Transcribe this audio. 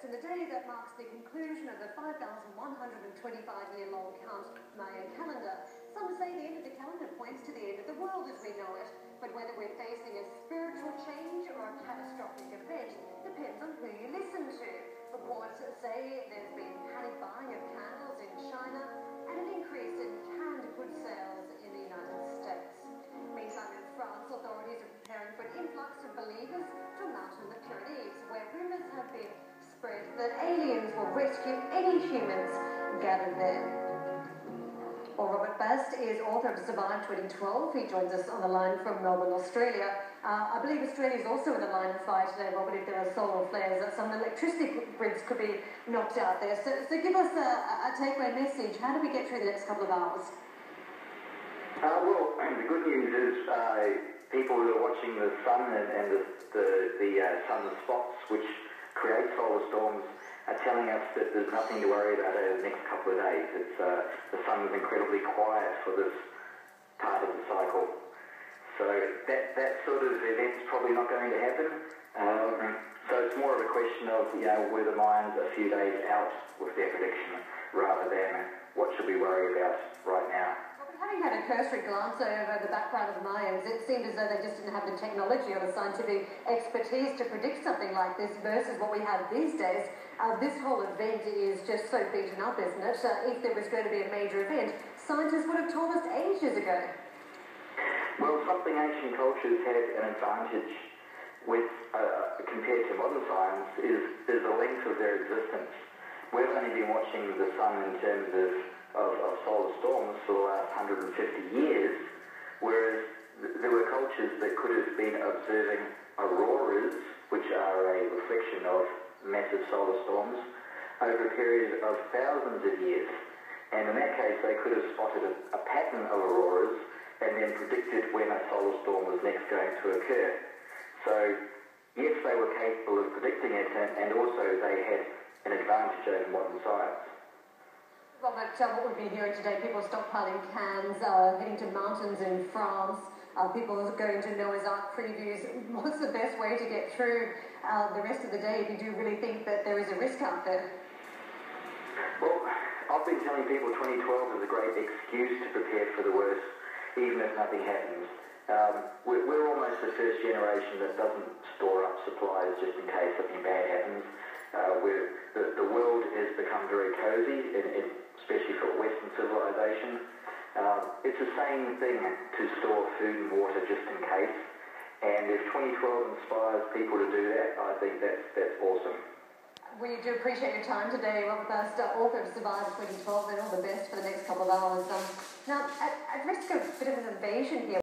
in the day that marks the conclusion of the 5,125-year-long count Maya calendar. Some say the end of the calendar points to the end of the world as we know it, but whether we're facing a spiritual change or a catastrophic event depends on who you listen to. Reports say there's been panic buying of candles in China and an increase in canned goods sales in the United States. Meantime, in France, authorities are preparing for an influx of believers to a mountain in the Pyrenees, where rumours have been spread that aliens will rescue any humans gathered there. Well, Bast is author of Survive 2012. He joins us on the line from Melbourne, Australia. I believe Australia is also in the line of fire today, Robert, if there are solar flares. Some electricity grids could be knocked out there. So give us a takeaway message. How do we get through the next couple of hours? Well, the good news is people who are watching the sun and the sun spots, which create solar storms, are telling us that there's nothing to worry about over the next couple of days. The sun is incredibly quiet for this part of the cycle. So that sort of event's probably not going to happen. So it's more of a question of, were the mines a few days out with their prediction rather than what should we worry about right now. Having had a cursory glance over the background of Mayans, it seemed as though they just didn't have the technology or the scientific expertise to predict something like this versus what we have these days. This whole event is just so beaten up, isn't it? If there was going to be a major event, scientists would have told us ages ago. Well, something ancient cultures had an advantage with compared to modern science is the length of their existence. We've only been watching the sun in terms of solar storms for the last 150 years, whereas there were cultures that could have been observing auroras, which are a reflection of massive solar storms, over a period of thousands of years. And in that case, they could have spotted a pattern of auroras and then predicted when a solar storm was next going to occur. So, yes, they were capable of predicting it, and also they had an advantage over modern science. Robert, what we've been hearing today, people stockpiling cans, heading to mountains in France, people going to Noah's Ark previews. What's the best way to get through the rest of the day if you do really think that there is a risk out there? Well, I've been telling people 2012 is a great excuse to prepare for the worst, even if nothing happens. We're almost the first generation that doesn't store up supplies just in case something bad happens. The world has become very cozy, especially for Western civilization. It's the same thing to store food and water just in case. And if 2012 inspires people to do that, I think that's awesome. We do appreciate your time today, Robert Bast, author of Survive 2012, and all the best for the next couple of hours. Now, at risk of a bit of an invasion here,